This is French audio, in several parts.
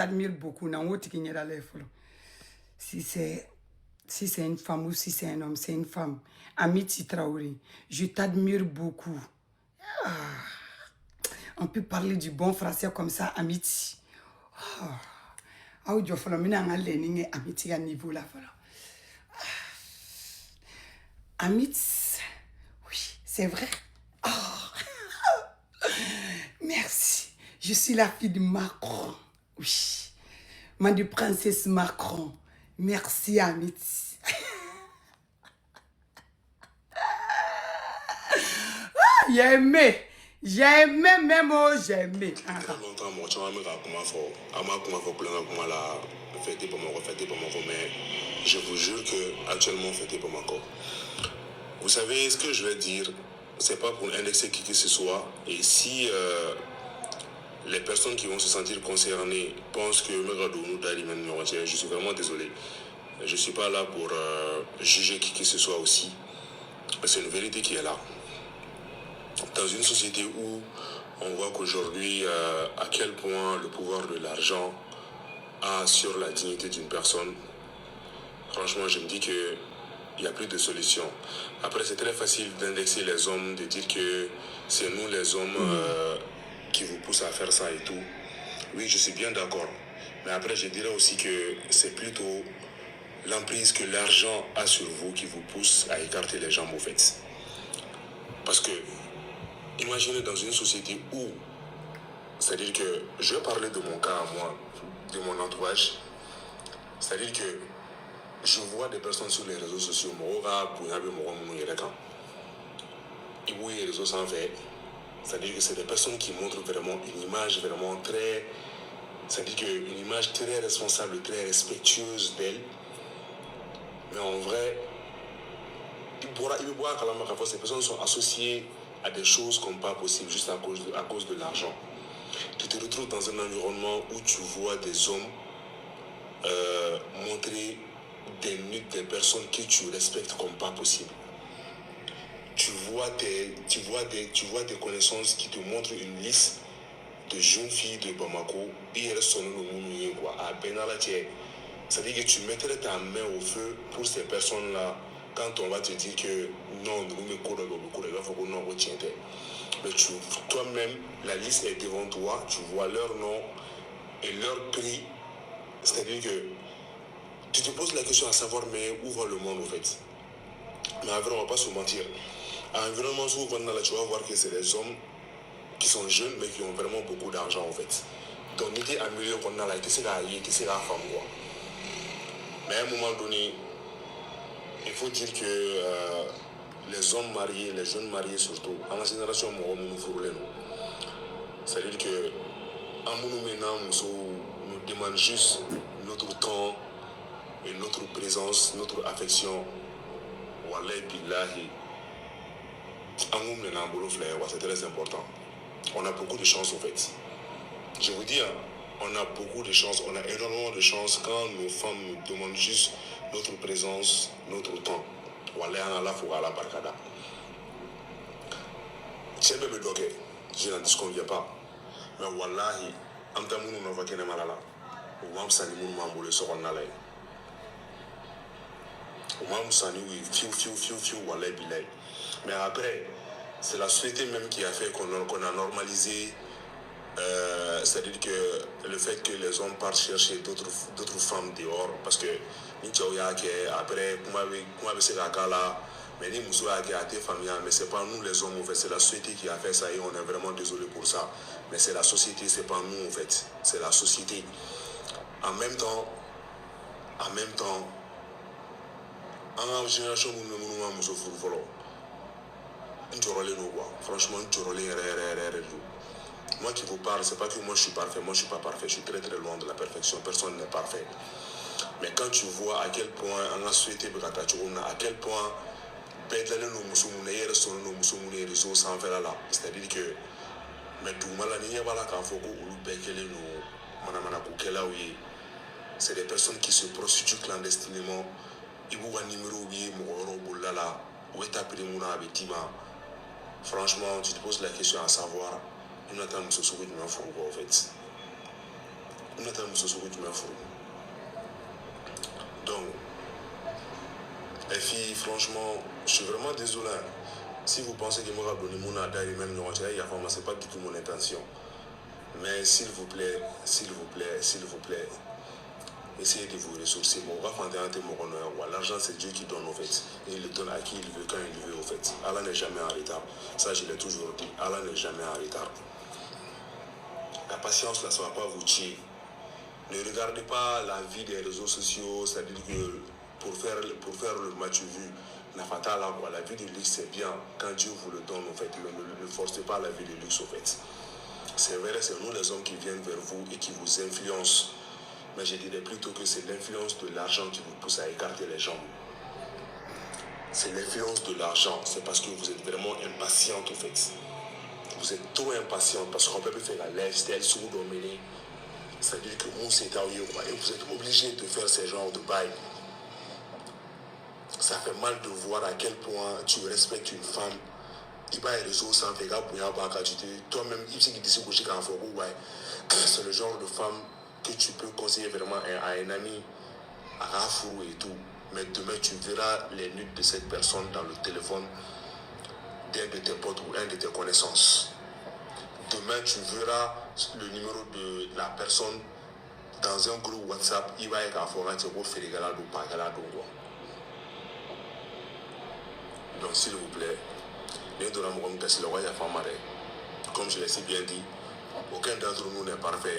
t'admire beaucoup. Si c'est une femme ou si c'est un homme, c'est une femme. Amity Traoré, je t'admire beaucoup. On peut parler du bon français comme ça, Amity. Ah, il faut learning Amity à niveau là. Amity, oui, c'est vrai. Merci. Je suis la fille de Macron. Oui. Ma de princesse Macron. Merci, Amity. J'ai aimé. J'ai aimé, même j'ai aimé. Très longtemps, moi, tu m'as mis mais je vous jure que actuellement, fêter Bamako. Vous savez, ce que je vais dire, c'est pas pour indexer qui que ce soit. Et si les personnes qui vont se sentir concernées pensent que je suis vraiment désolé. Je suis pas là pour juger qui que ce soit aussi. Mais c'est une vérité qui est là. Dans une société où on voit qu'aujourd'hui, à quel point le pouvoir de l'argent a sur la dignité d'une personne, franchement, je me dis que il n'y a plus de solution. Après, c'est très facile d'indexer les hommes, de dire que c'est nous les hommes qui vous poussent à faire ça et tout. Oui, je suis bien d'accord. Mais après, je dirais aussi que c'est plutôt l'emprise que l'argent a sur vous qui vous pousse à écarter les gens mauvais. Parce que, imaginez dans une société où, c'est-à-dire que, je vais parler de mon cas à moi, de mon entourage, c'est-à-dire que je vois des personnes sur les réseaux sociaux, c'est-à-dire que c'est des personnes qui montrent vraiment une image vraiment très, c'est-à-dire qu'une image très responsable, très respectueuse d'elle. Mais en vrai, ces personnes sont associées à des choses comme pas possible juste à cause de l'argent. Tu te retrouves dans un environnement où tu vois des hommes montrer des personnes que tu respectes comme pas possible. Tu vois des connaissances qui te montrent une liste de jeunes filles de Bamako. C'est-à-dire que tu mettrais ta main au feu pour ces personnes-là quand on va te dire que non, mais toi-même, la liste est devant toi, tu vois leur nom et leur prix. C'est-à-dire que tu te poses la question à savoir, mais où va le monde, en fait? Mais en vrai, on ne va pas se mentir. À l'environnement où tu vas voir que c'est des hommes qui sont jeunes, mais qui ont vraiment beaucoup d'argent, en fait. Donc, l'idée à milieu qu'on a là, c'est la femme, quoi. Mais à un moment donné, il faut dire que les hommes mariés, les jeunes mariés surtout, en la génération, c'est-à-dire que en nous demande juste notre temps et notre présence, notre affection. Wallahi billahi, c'est très important. On a beaucoup de chance en fait. Je vous dis, on a beaucoup de chance, on a énormément de chance quand nos femmes nous demandent juste notre présence, notre temps. Wallahi, on a la foi à la barkada. Je n'en disconviens pas. Mais wallahi, en tant que nous avons malala, ou même si nous avons le second nalay. Ou même si nous wallahi bilay. Mais après, c'est la société même qui a fait qu'on a normalisé, c'est-à-dire que le fait que les hommes partent chercher d'autres femmes dehors, parce que après, mais c'est pas nous les hommes en fait, c'est la société qui a fait ça et on est vraiment désolé pour ça. Mais c'est la société, c'est pas nous en fait, c'est la société. En même temps, en génération franchement, moi qui vous parle, c'est pas que moi je suis parfait, moi je suis pas parfait, je suis très très loin de la perfection, personne n'est parfait. Mais quand tu vois à quel point on a souhaité à quel point c'est-à-dire que mais c'est des personnes qui se prostituent clandestinement. Franchement, tu te poses la question à savoir, en fait. Donc, les filles, franchement, je suis vraiment désolé. Si vous pensez que moi, c'est pas du tout mon intention. Mais s'il vous plaît, essayez de vous ressourcer. L'argent, c'est Dieu qui donne, au fait. Et il le donne à qui il veut, quand il veut, au fait. Allah n'est jamais en retard. Ça, je l'ai toujours dit. Allah n'est jamais en retard. La patience, là, ça ne va pas vous tuer. Ne regardez pas la vie des réseaux sociaux, c'est-à-dire que pour faire le match vu, la vie de luxe, c'est bien quand Dieu vous le donne, en fait. Ne forcez pas la vie de luxe, en fait. C'est vrai, c'est nous les hommes qui viennent vers vous et qui vous influencent. Mais je dirais plutôt que c'est l'influence de l'argent qui vous pousse à écarter les gens. C'est l'influence de l'argent. C'est parce que vous êtes vraiment impatiente, en fait. Vous êtes trop impatiente parce qu'on peut faire la lifestyle sous dominer. C'est-à-dire que on s'est taillé, et vous êtes obligé de faire ce genre de bail. Ça fait mal de voir à quel point tu respectes une femme. Toi-même, c'est le genre de femme que tu peux conseiller vraiment à un ami, à Rafou et tout. Mais demain, tu verras les nudes de cette personne dans le téléphone d'un de tes potes ou un de tes connaissances. Demain, tu verras le numéro de la personne dans un groupe WhatsApp. Il va être à fond, donc, s'il vous plaît, comme je l'ai si bien dit, aucun d'entre nous n'est parfait.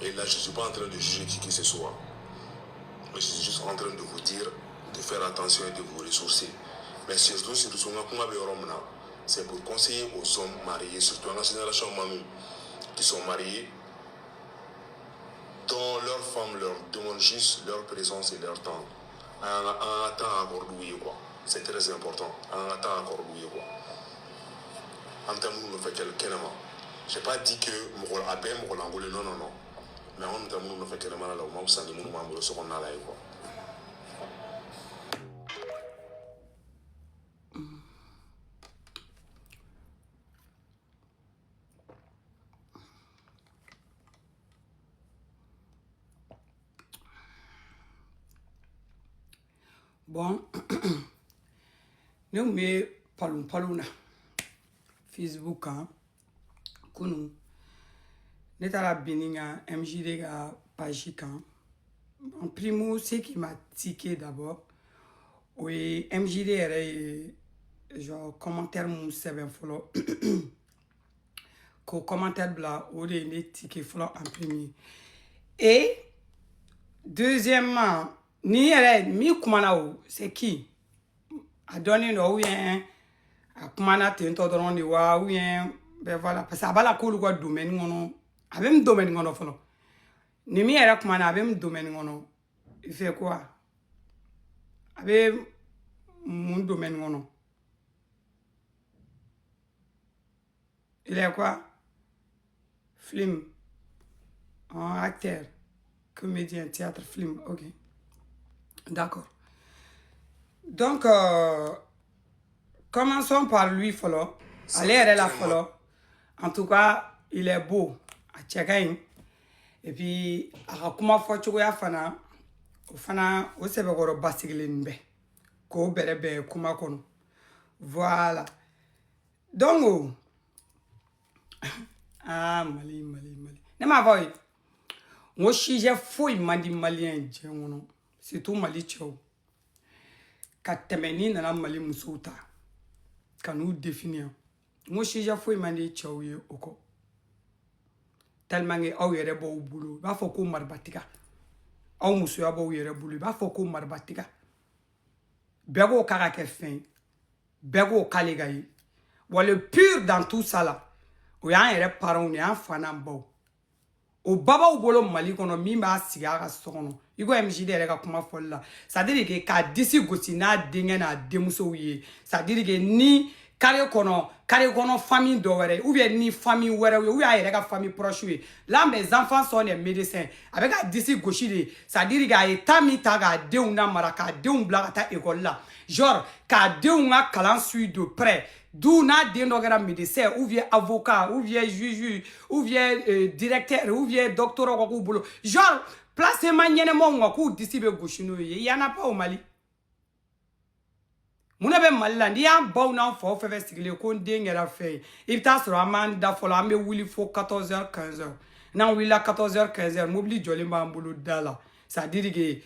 Et là, je ne suis pas en train de juger qui que ce soit. Mais je suis juste en train de vous dire de faire attention et de vous ressourcer. Mais surtout, c'est pour conseiller aux hommes mariés, surtout dans la génération Manu, qui sont mariés, dont leurs femmes leur demandent juste leur présence et leur temps. En temps accordé, quoi. C'est très important. En temps accordé, quoi. En termes de fait quelqu'un, je n'ai pas dit que mon abé, mon langolé, non. Mais en termes de fait quelqu'un, là, on s'en dit, mon ce qu'on a là, quoi. Bon, nous me parlons Facebook hein, kunu ne tara bininga MJD ga page kan. En primo ce qui m'a tiqué d'abord oui MJD est genre commentaire mon seben follow ko commentaire bla o de ne tiqué follow en premier et deuxièmement ni mi kumana o c'est qui a donné no bien a kumana tento doron ni wa bien ben voilà parce que abala ko lu ko domaine ngono abem domaine ngono folo ni mi era kumana abem domaine ngono il fait quoi abem mon domaine ngono il est quoi film acteur comédien théâtre film ok d'accord donc commençons par lui follow allez elle la follow en tout cas il est beau à Tchagaïn et puis à comment faut tu vois fana au sebe goro basiglenbe ko berebe kuma kono voilà donc ah mali ne ma voy mo chije foi mandi malien jengono c'est tout mali tcho katemeni na mali musuta kanu définir mo chije foi mandi tcho ye oko tellement que aw yere bo bulu ba fo ko marbatika aw musu ya bo yere bulu ba fo ko marbatika bego kaka ke fin bego kalegayi wa le pur dans tout ça là o ya yere parents ni afana mbo o baba o bolo mali kono mi ba siga ka sokono igo MJD yere ka kuma folla ça dire que ka disi gosi na denga na demuso ye ça dire que ni carré kono famille d'oré ou bien ni famille wéré ou bien yéré ka famille proche. Là mes enfants sont des médecins avec un d'ici gauchide, ça dit gars et tami taga de una maraka de un blagata école là genre ka de un kalan suit de près d'où na de n'ogara médecin ou bien avocat ou bien juge ou bien directeur ou bien docteur ou boulot genre placement nyene mo ko d'ici be gauchino y en a pas au Mali. Muna be Mali ndi ya baw na fo fe sigile ko ndengera fe ibta sura man da fo la me wuli fo 14h 15h na wila 14h 15h mobili joli ma mbulu dala ça dit que